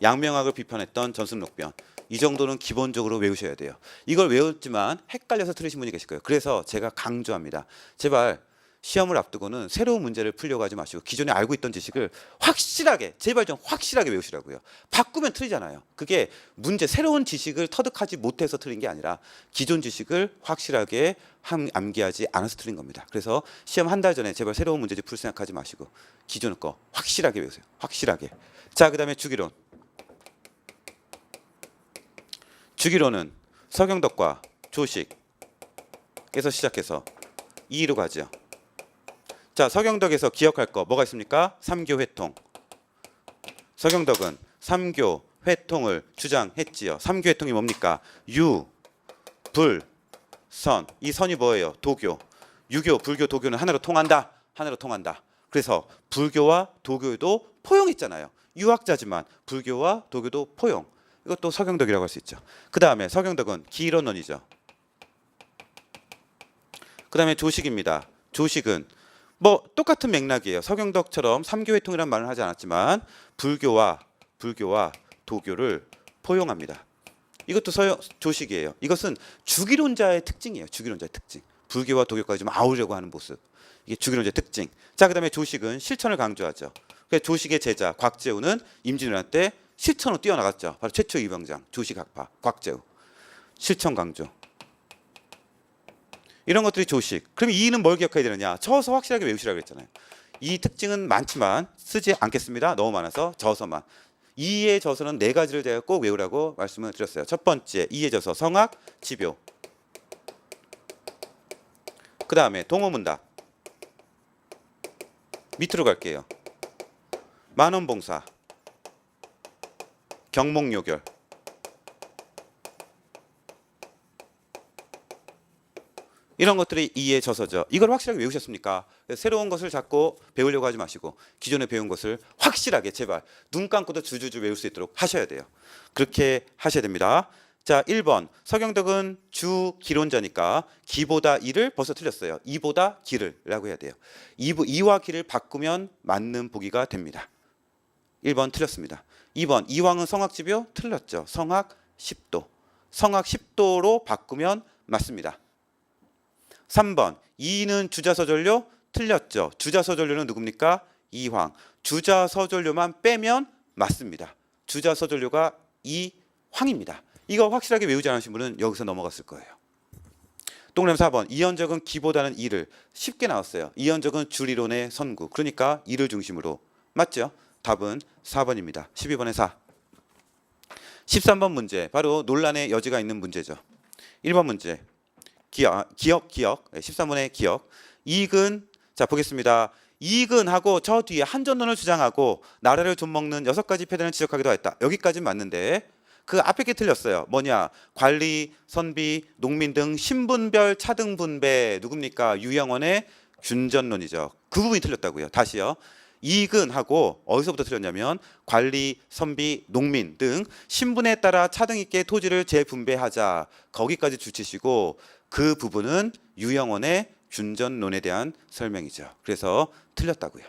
양명학을 비판했던 전승록변. 이 정도는 기본적으로 외우셔야 돼요. 이걸 외웠지만 헷갈려서 틀리신 분이 계실 거예요. 그래서 제가 강조합니다. 제발 시험을 앞두고는 새로운 문제를 풀려고 하지 마시고 기존에 알고 있던 지식을 확실하게, 제발 좀 확실하게 외우시라고요. 바꾸면 틀리잖아요. 그게 문제, 새로운 지식을 터득하지 못해서 틀린 게 아니라 기존 지식을 확실하게 암기하지 않아서 틀린 겁니다. 그래서 시험 한 달 전에 제발 새로운 문제집 풀 생각하지 마시고 기존 거 확실하게 외우세요. 확실하게. 자, 그다음에 주기론. 주기론은 서경덕과 조식에서 시작해서 이로 가죠. 자, 서경덕에서 기억할 거 뭐가 있습니까? 삼교회통. 서경덕은 삼교회통을 주장했지요. 삼교회통이 뭡니까? 유, 불, 선. 이 선이 뭐예요? 도교. 유교, 불교, 도교는 하나로 통한다. 그래서 불교와 도교도 포용했잖아요. 유학자지만 불교와 도교도 포용. 이것도 서경덕이라고 할 수 있죠. 그 다음에 서경덕은 기이론론이죠. 그 다음에 조식입니다. 조식은 뭐 똑같은 맥락이에요. 서경덕처럼 삼교회통이라는 말을 하지 않았지만 불교와 도교를 포용합니다. 이것도 조식이에요. 이것은 주기론자의 특징이에요. 주기론자의 특징. 불교와 도교까지 좀 아우려고 하는 모습. 이게 주기론자의 특징. 자, 그 다음에 조식은 실천을 강조하죠. 그래서 조식의 제자 곽재우는 임진왜란 때 실천으로 뛰어나갔죠. 바로 최초 이병장 조식학파 곽재우. 실천 강조. 이런 것들이 조식. 그럼 이는 뭘 기억해야 되느냐? 저서 확실하게 외우시라고 그랬잖아요. 이 특징은 많지만 쓰지 않겠습니다. 너무 많아서 저서만. 이의 저서는 네 가지를 제가 꼭 외우라고 말씀을 드렸어요. 첫 번째, 이의 저서 성악, 지묘. 그 다음에 동어문답. 밑으로 갈게요. 만원봉사. 경목요결. 이런 것들이 이의 저서죠. 이걸 확실하게 외우셨습니까? 새로운 것을 자꾸 배우려고 하지 마시고 기존에 배운 것을 확실하게 제발 눈 감고도 주주주 외울 수 있도록 하셔야 돼요. 그렇게 하셔야 됩니다. 자, 1번 서경덕은 주기론자니까 기보다 이를 벌써 틀렸어요. 이보다 기를 라고 해야 돼요. 이와 기를 바꾸면 맞는 보기가 됩니다. 1번 틀렸습니다. 2번 이황은 성악지뷰 틀렸죠. 성악 10도. 성악 10도로 바꾸면 맞습니다. 3번 이는 주자서전료 틀렸죠. 주자서전료는 누굽니까? 이황. 주자서전료만 빼면 맞습니다. 주자서전료가 이황입니다. 이거 확실하게 외우지 않으신 분은 여기서 넘어갔을 거예요. 동그라미 4번 이현적은 기보다는 이를 쉽게 나왔어요. 이현적은 줄이론의 선구. 그러니까 이를 중심으로. 맞죠? 답은 4번입니다. 12번에 4. 13번 문제 바로 논란의 여지가 있는 문제죠. 1번 문제 기억 13번의 기억. 이익은 자 보겠습니다. 이익은 하고 저 뒤에 한전론을 주장하고 나라를 좀먹는 6가지 패단을 지적하기도 했다. 여기까지는 맞는데 그 앞에 게 틀렸어요. 뭐냐? 관리, 선비, 농민 등 신분별 차등 분배 누굽니까? 유영원의 균전론이죠. 그 부분이 틀렸다고요. 다시요. 이익은 하고 어디서부터 틀렸냐면 관리, 선비, 농민 등 신분에 따라 차등 있게 토지를 재분배하자. 거기까지 주치시고 그 부분은 유영원의 균전론에 대한 설명이죠. 그래서 틀렸다고요.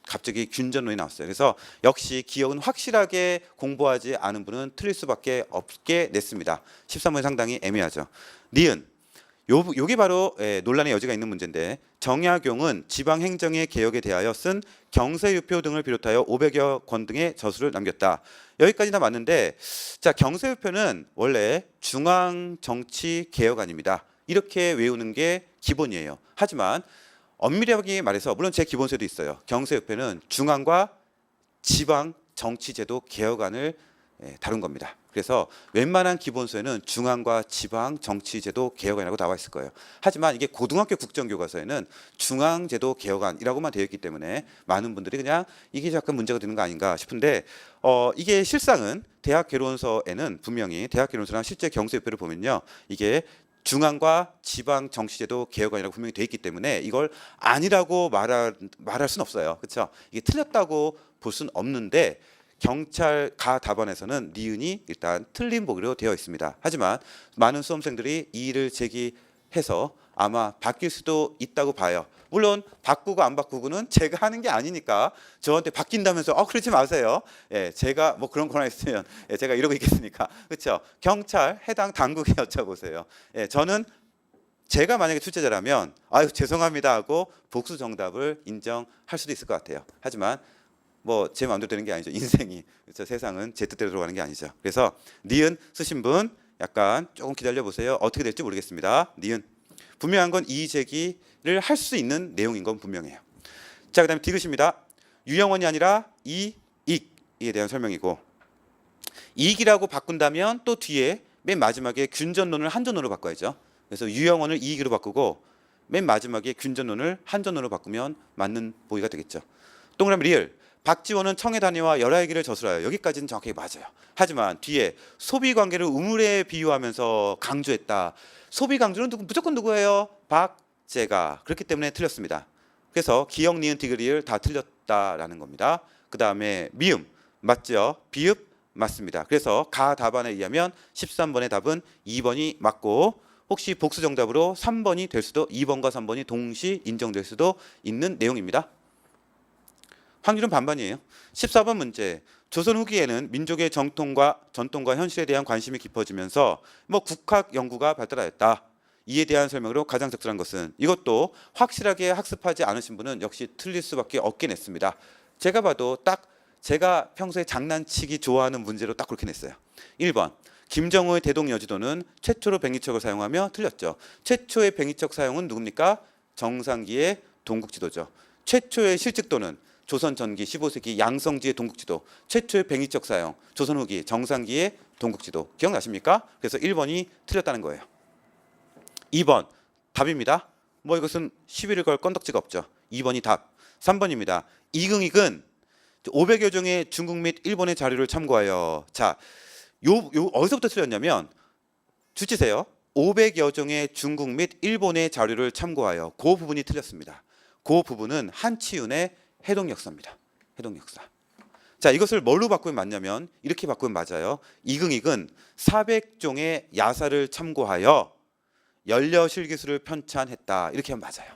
갑자기 균전론이 나왔어요. 그래서 역시 기억은 확실하게 공부하지 않은 분은 틀릴 수밖에 없게 냈습니다. 13번이 상당히 애매하죠. 니은 요게 바로 논란의 여지가 있는 문제인데 정약용은 지방행정의 개혁에 대하여 쓴 경세유표 등을 비롯하여 500여 권 등의 저술을 남겼다. 여기까지 다 맞는데 자 경세유표는 원래 중앙정치개혁안입니다. 이렇게 외우는 게 기본이에요. 하지만 엄밀하게 말해서 물론 제 기본서도 있어요. 경세협회는 중앙과 지방 정치제도 개혁안을 다룬 겁니다. 그래서 웬만한 기본서에는 중앙과 지방 정치제도 개혁안이라고 나와 있을 거예요. 하지만 이게 고등학교 국정교과서에는 중앙제도 개혁안이라고만 되어 있기 때문에 많은 분들이 그냥 이게 약간 문제가 되는 거 아닌가 싶은데 이게 실상은 대학 개론서에는 분명히 대학 개론서나 실제 경세협회를 보면요. 이게 중앙과 지방 정치제도 개혁안이라고 분명히 돼 있기 때문에 이걸 아니라고 말할 수는 없어요. 그렇죠? 이게 틀렸다고 볼 수는 없는데 경찰 가 답안에서는 니은이 일단 틀린 보기로 되어 있습니다. 하지만 많은 수험생들이 이의를 제기해서 아마 바뀔 수도 있다고 봐요. 물론 바꾸고 안 바꾸고는 제가 하는 게 아니니까 저한테 바뀐다면서 그러지 마세요. 예, 제가 뭐 그런 거나 있으면 제가 이러고 있겠습니까? 그렇죠? 경찰 해당 당국에 여쭤보세요. 예, 저는 제가 만약에 출제자라면 아유 죄송합니다 하고 복수 정답을 인정할 수도 있을 것 같아요. 하지만 뭐 제 마음대로 되는 게 아니죠. 인생이 그렇죠? 세상은 제 뜻대로 돌아가는 게 아니죠. 그래서 니은 쓰신 분 약간 조금 기다려 보세요. 어떻게 될지 모르겠습니다. 니은 분명한 건 이의 제기를 할 수 있는 내용인 건 분명해요. 자, 그다음에 디귿입니다. 유영원이 아니라 이익에 대한 설명이고 이익이라고 바꾼다면 또 뒤에 맨 마지막에 균전론을 한전론으로 바꿔야죠. 그래서 유영원을 이익으로 바꾸고 맨 마지막에 균전론을 한전론으로 바꾸면 맞는 보기가 되겠죠. 동그라미 리을 박지원은 청해 다니와 열아이기를 저술하여 여기까지는 정확하게 맞아요. 하지만 뒤에 소비 관계를 우물에 비유하면서 강조했다. 소비 강조는 무조건 누구예요? 박제가. 그렇기 때문에 틀렸습니다. 그래서 기역, 니은, 디귿, 리을 다 틀렸다라는 겁니다. 그 다음에 미음 맞죠? 비읍 맞습니다. 그래서 가 답안에 의하면 13번의 답은 2번이 맞고 혹시 복수 정답으로 3번이 될 수도 2번과 3번이 동시 인정될 수도 있는 내용입니다. 확률은 반반이에요. 14번 문제. 조선 후기에는 민족의 전통과 현실에 대한 관심이 깊어지면서 국학 연구가 발달하였다. 이에 대한 설명으로 가장 적절한 것은 이것도 확실하게 학습하지 않으신 분은 역시 틀릴 수밖에 없게 냈습니다. 제가 봐도 딱 제가 평소에 장난치기 좋아하는 문제로 딱 그렇게 냈어요. 1번. 김정우의 대동여지도는 최초로 백리척을 사용하며 틀렸죠. 최초의 백리척 사용은 누굽니까? 정상기의 동국지도죠. 최초의 실직도는 조선 전기 15세기 양성지의 동국지도, 최초의 백리척 사용, 조선 후기 정상기의 동국지도. 기억나십니까? 그래서 1번이 틀렸다는 거예요. 2번 답입니다. 이것은 시비를 걸 건덕지가 없죠. 2번이 답. 3번입니다. 이긍익은 500여 종의 중국 및 일본의 자료를 참고하여 자, 요 어디서부터 틀렸냐면 주치세요. 500여 종의 중국 및 일본의 자료를 참고하여 그 부분이 틀렸습니다. 그 부분은 한치윤의 해동역사입니다. 해동역사. 자, 이것을 뭘로 바꾸면 맞냐면 이렇게 바꾸면 맞아요. 이긍익은 400종의 야사를 참고하여 연려실기술을 편찬했다. 이렇게 하면 맞아요.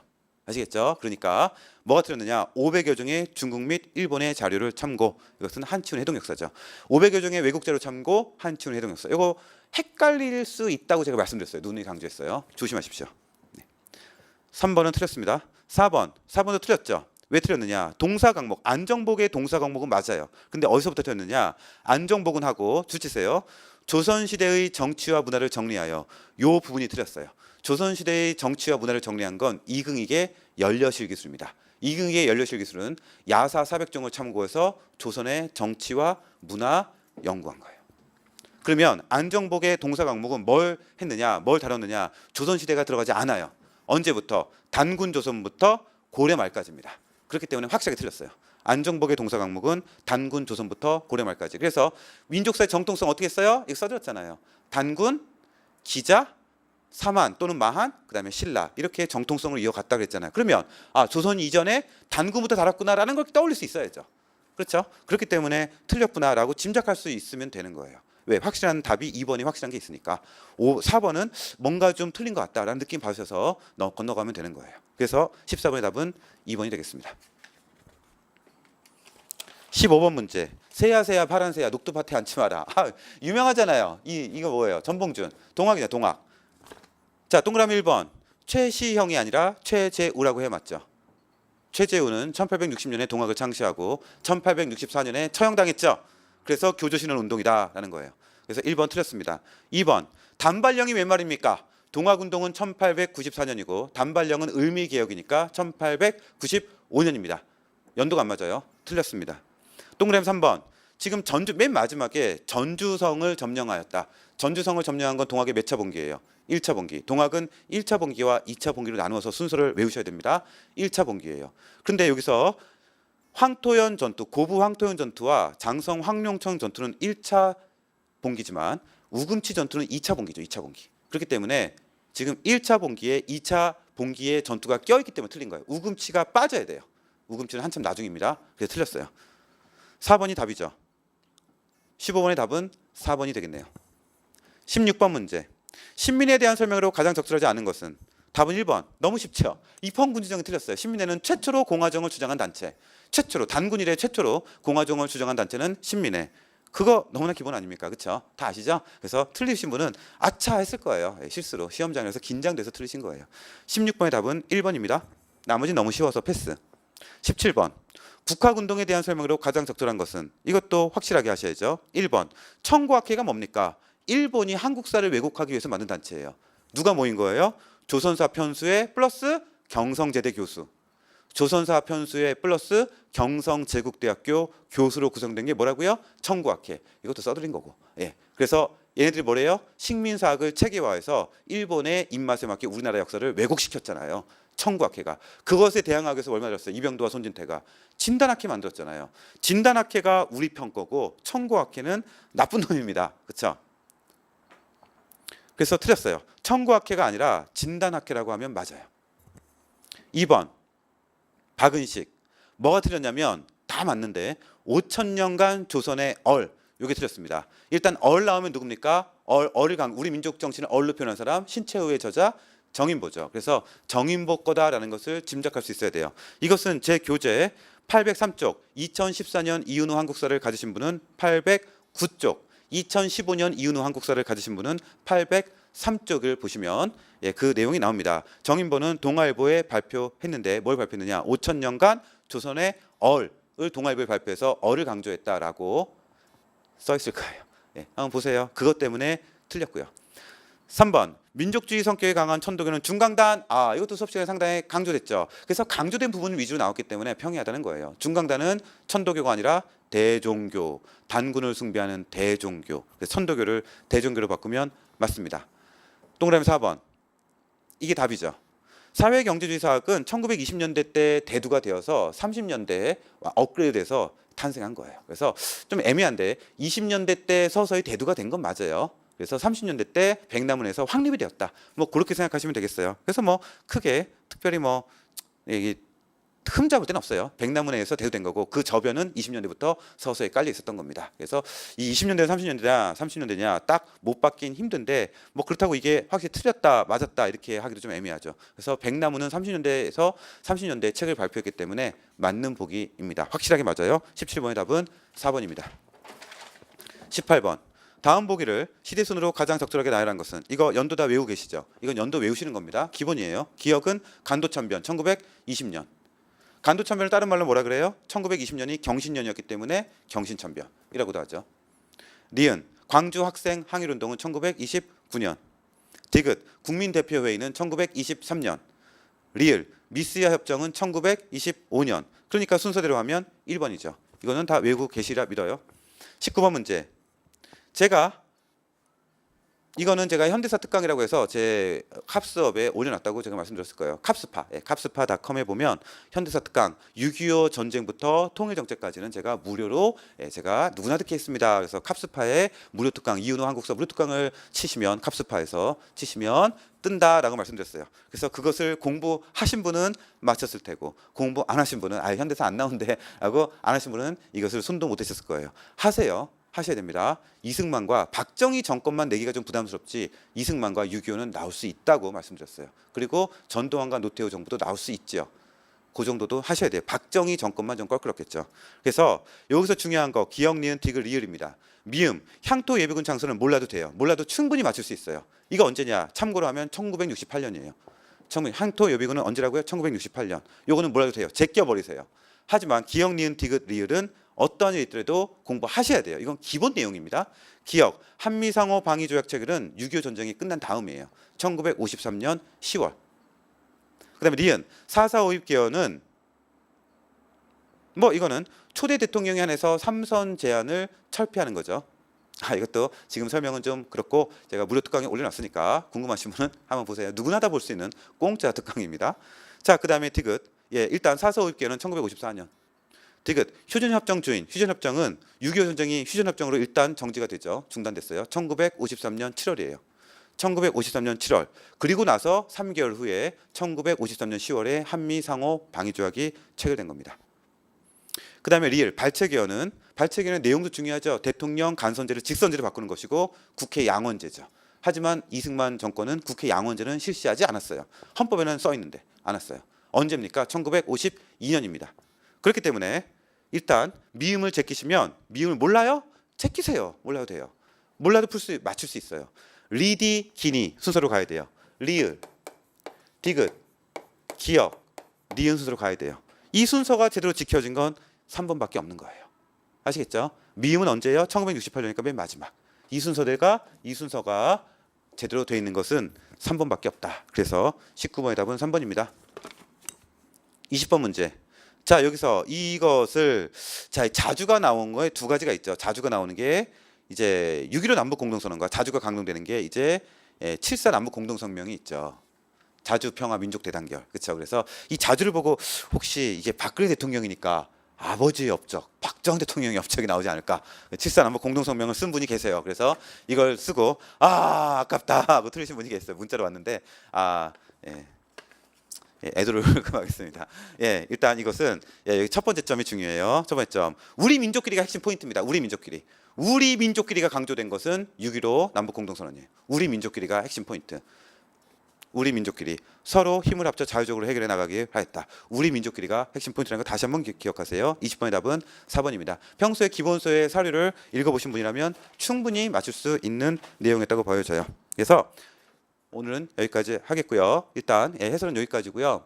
아시겠죠? 그러니까 뭐가 틀렸느냐? 500여 종의 중국 및 일본의 자료를 참고. 이것은 한치훈 해동 역사죠. 500여 종의 외국 자료 참고, 한치훈 해동 역사. 이거 헷갈릴 수 있다고 제가 말씀드렸어요. 누누이 강조했어요. 조심하십시오. 네. 3번은 틀렸습니다. 4번도 틀렸죠. 왜 틀렸느냐? 동사 강목, 안정복의 동사 강목은 맞아요. 근데 어디서부터 틀렸느냐? 안정복은 하고 주치세요. 조선시대의 정치와 문화를 정리하여, 요 부분이 틀렸어요. 조선시대의 정치와 문화를 정리한 건 이긍익의 연려실 기술입니다. 이긍익의 연려실 기술은 야사 400종을 참고해서 조선의 정치와 문화 연구한 거예요. 그러면 안정복의 동사 강목은 뭘 했느냐, 뭘 다뤘느냐? 조선시대가 들어가지 않아요. 언제부터? 단군 조선부터 고려 말까지입니다. 그렇기 때문에 확실하게 틀렸어요. 안정복의 동사 강목은 단군 조선부터 고려 말까지. 그래서 민족사의 정통성 어떻게 써요? 이거 써드렸잖아요. 단군, 기자, 사만 또는 마한, 그다음에 신라, 이렇게 정통성을 이어갔다 그랬잖아요. 그러면 조선 이전에 단군부터 다뤘구나라는 걸 떠올릴 수 있어야죠. 그렇죠? 그렇기 때문에 틀렸구나라고 짐작할 수 있으면 되는 거예요. 왜? 확실한 답이 2번이 확실한 게 있으니까. 4번은 뭔가 좀 틀린 것 같다라는 느낌 받으셔서 건너가면 되는 거예요. 그래서 14번의 답은 2번이 되겠습니다. 15번 문제. 새야 파란 새야 녹두밭에 앉지 마라. 유명하잖아요. 이거 뭐예요? 전봉준. 동학이냐, 동학. 자, 동그라미 1번. 최시형이 아니라 최재우라고 해 맞죠? 최재우는 1860년에 동학을 창시하고 1864년에 처형당했죠. 그래서 교조신원 운동이다라는 거예요. 그래서 1번 틀렸습니다. 2번. 단발령이 웬 말입니까? 동학운동은 1894년이고 단발령은 을미개혁이니까 1895년입니다. 연도가 안 맞아요. 틀렸습니다. 동그라미 3번. 지금 맨 마지막에 전주성을 점령하였다. 전주성을 점령한 건 동학의 몇 차 봉기예요? 1차 봉기. 동학은 1차 봉기와 2차 봉기로 나누어서 순서를 외우셔야 됩니다. 1차 봉기예요. 그런데 여기서 황토현 전투, 고부 황토현 전투와 장성 황룡청 전투는 1차 봉기지만 우금치 전투는 2차 봉기죠. 2차 봉기. 그렇기 때문에 지금 1차 봉기에 2차 봉기의 전투가 껴있기 때문에 틀린 거예요. 우금치가 빠져야 돼요. 우금치는 한참 나중입니다. 그래서 틀렸어요. 4번이 답이죠. 15번의 답은 4번이 되겠네요. 16번 문제. 신민에 대한 설명으로 가장 적절하지 않은 것은? 답은 1번. 너무 쉽죠. 입헌군주정이 틀렸어요. 신민회는 최초로 공화정을 주장한 단체. 최초로 단군 이래 최초로 공화정을 주장한 단체는 신민회. 그거 너무나 기본 아닙니까? 그렇죠? 다 아시죠? 그래서 틀리신 분은 아차 했을 거예요. 실수로 시험장에서 긴장돼서 틀리신 거예요. 16번의 답은 1번입니다. 나머지 너무 쉬워서 패스. 17번. 북학운동에 대한 설명으로 가장 적절한 것은? 이것도 확실하게 하셔야죠. 1번. 청구학회가 뭡니까? 일본이 한국사를 왜곡하기 위해서 만든 단체예요. 누가 모인 거예요? 조선사 편수회 플러스 경성제대 교수. 조선사 편수회 플러스 경성제국대학교 교수로 구성된 게 뭐라고요? 청구학회. 이것도 써드린 거고. 예. 그래서 얘네들이 뭐래요? 식민사학을 체계화해서 일본의 입맛에 맞게 우리나라 역사를 왜곡시켰잖아요. 청구학회가. 그것에 대항하기 위해서 얼마 들었어요? 이병도와 손진태가 진단학회 만들었잖아요. 진단학회가 우리 편 거고 청구학회는 나쁜 놈입니다. 그렇죠? 그래서 틀렸어요. 청구학회가 아니라 진단학회라고 하면 맞아요. 2번. 박은식. 뭐가 틀렸냐면 다 맞는데 5,000년간 조선의 얼. 이게 틀렸습니다. 일단 얼 나오면 누굽니까? 우리 민족 정신을 얼로 표현한 사람 신채호의 저자 정인보죠. 그래서 정인보 거다라는 것을 짐작할 수 있어야 돼요. 이것은 제 교재 803쪽 2014년 이윤우 한국사를 가지신 분은 809쪽 2015년 이윤우 한국사를 가지신 분은 803쪽을 보시면 그 내용이 나옵니다. 정인보는 동아일보에 발표했는데 뭘 발표했느냐? 5,000년간 조선의 얼을 동아일보에 발표해서 얼을 강조했다라고 써 있을 거예요. 한번 보세요. 그것 때문에 틀렸고요. 3번. 민족주의 성격이 강한 천도교는 중강단. 이것도 수업 시간에 상당히 강조됐죠. 그래서 강조된 부분 위주로 나왔기 때문에 평이하다는 거예요. 중강단은 천도교가 아니라 대종교, 단군을 숭배하는 대종교. 그래서 천도교를 대종교로 바꾸면 맞습니다. 동그라미 4번. 이게 답이죠. 사회경제주의 사학은 1920년대 때 대두가 되어서 30년대에 업그레이드돼서 탄생한 거예요. 그래서 좀 애매한데 20년대 때 서서히 대두가 된 건 맞아요. 그래서 30년대 때 백남원에서 확립이 되었다. 뭐 그렇게 생각하시면 되겠어요. 그래서 뭐 크게 특별히 뭐 흠 잡을 데는 없어요. 백나무내에서 대두된 거고 그 저변은 20년대부터 서서히 깔려 있었던 겁니다. 그래서 이 20년대 30년대냐 30년대냐 딱 못 받긴 힘든데 뭐 그렇다고 이게 확실히 틀렸다 맞았다 이렇게 하기도 좀 애매하죠. 그래서 백나무는 30년대에서 30년대 책을 발표했기 때문에 맞는 보기입니다. 확실하게 맞아요. 17번의 답은 4번입니다. 18번. 다음 보기를 시대순으로 가장 적절하게 나열한 것은 이거 연도 다 외우고 계시죠? 이건 연도 외우시는 겁니다. 기본이에요. 기억은 간도천변 1920년. 간도천변을 다른 말로 뭐라 그래요? 1920년이 경신년이었기 때문에 경신천변이라고도 하죠. 니은 광주 학생 항일운동은 1929년. 디귿 국민대표회의는 1923년. 리을 미스야 협정은 1925년. 그러니까 순서대로 하면 1번이죠. 이거는 다 외우고 계시라 믿어요. 19번 문제. 이거는 제가 현대사 특강이라고 해서 제 캅스업에 올려놨다고 제가 말씀드렸을 거예요. 캅스파, 캅스파.com에 보면 현대사 특강 6.25 전쟁부터 통일정책까지는 제가 무료로 제가 누구나 듣게 했습니다. 그래서 캅스파의 무료 특강, 이윤호 한국사 무료 특강을 치시면 캅스파에서 치시면 뜬다라고 말씀드렸어요. 그래서 그것을 공부하신 분은 맞췄을 테고 공부 안 하신 분은 현대사 안 나온대 라고 안 하신 분은 이것을 손도 못 대셨을 거예요. 하셔야 됩니다. 이승만과 박정희 정권만 내기가 좀 부담스럽지 이승만과 6.25는 나올 수 있다고 말씀드렸어요. 그리고 전두환과 노태우 정부도 나올 수 있죠. 그 정도도 하셔야 돼요. 박정희 정권만 좀 껄끄럽겠죠. 그래서 여기서 중요한 거 기억, 니은, 디귿, 리을입니다. 미음, 향토 예비군 장소는 몰라도 돼요. 몰라도 충분히 맞출 수 있어요. 이거 언제냐? 참고로 하면 1968년이에요. 향토 예비군은 언제라고요? 1968년. 요거는 몰라도 돼요. 제껴버리세요. 하지만 기억, 니은, 디귿, 리을은 어떠한 일이 있더라도 공부하셔야 돼요. 이건 기본 내용입니다. 기억, 한미상호 방위조약 체결은 6.25 전쟁이 끝난 다음이에요. 1953년 10월. 그 다음에 리은, 4.4.5.입 개헌은 이거는 초대 대통령이 한해서 3선 제안을 철폐하는 거죠. 이것도 지금 설명은 좀 그렇고 제가 무료 특강에 올려놨으니까 궁금하신 분은 한번 보세요. 누구나 다 볼 수 있는 공짜 특강입니다. 자, 그 다음에 디귿. 일단 4.4.5.입 개헌은 1954년. 디귿, 휴전협정 주인. 휴전협정은 6.25 전쟁이 휴전협정으로 일단 정지가 되죠. 중단됐어요. 1953년 7월이에요. 1953년 7월. 그리고 나서 3개월 후에 1953년 10월에 한미상호 방위조약이 체결된 겁니다. 그 다음에 리을, 발췌개헌은 내용도 중요하죠. 대통령 간선제를 직선제로 바꾸는 것이고 국회 양원제죠. 하지만 이승만 정권은 국회 양원제는 실시하지 않았어요. 헌법에는 써 있는데 안 했어요. 언제입니까? 1952년입니다. 그렇기 때문에 일단 미음을 제끼시면 미음을 몰라요? 제끼세요. 몰라도 돼요. 몰라도 맞출 수 있어요. 리디, 기니 순서로 가야 돼요. 리을, 디귿, 기억, 니은 순서로 가야 돼요. 이 순서가 제대로 지켜진 건 3번밖에 없는 거예요. 아시겠죠? 미음은 언제예요? 1968년이니까 맨 마지막. 이 순서가 제대로 되어 있는 것은 3번밖에 없다. 그래서 19번의 답은 3번입니다. 20번 문제. 자, 여기서 이것을 자주가 나온 거에 두 가지가 있죠. 자주가 나오는 게 이제 6.15 남북 공동선언과 자주가 강동되는 게 이제 7.4 남북 공동성명이 있죠. 자주 평화 민족 대단결. 그렇죠. 그래서 이 자주를 보고 혹시 이게 박근혜 대통령이니까 아버지의 업적, 박정희 대통령의 업적이 나오지 않을까. 7.4 남북 공동성명을 쓴 분이 계세요. 그래서 이걸 쓰고 아깝다 하고 틀리신 분이 계세요. 문자로 왔는데 애도를 금하겠습니다. 일단 이것은 여기 첫 번째 점이 중요해요. 첫 번째 점, 우리 민족끼리가 핵심 포인트입니다. 우리 민족끼리가 강조된 것은 6.15 남북 공동선언이에요. 우리 민족끼리가 핵심 포인트. 우리 민족끼리 서로 힘을 합쳐 자유적으로 해결해 나가길 하였다. 우리 민족끼리가 핵심 포인트라는 거 다시 한번 기억하세요. 20번의 답은 4번입니다. 평소에 기본서의 사료를 읽어보신 분이라면 충분히 맞출 수 있는 내용이었다고 보여져요. 그래서 오늘은 여기까지 하겠고요. 일단 해설은 여기까지고요.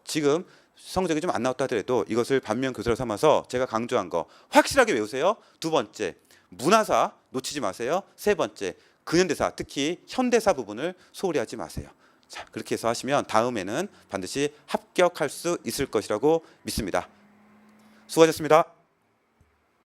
지금 성적이 좀 안 나왔다 하더라도 이것을 반면 교사로 삼아서 제가 강조한 거 확실하게 외우세요. 두 번째, 문화사 놓치지 마세요. 세 번째, 근현대사, 특히 현대사 부분을 소홀히 하지 마세요. 자, 그렇게 해서 하시면 다음에는 반드시 합격할 수 있을 것이라고 믿습니다. 수고하셨습니다.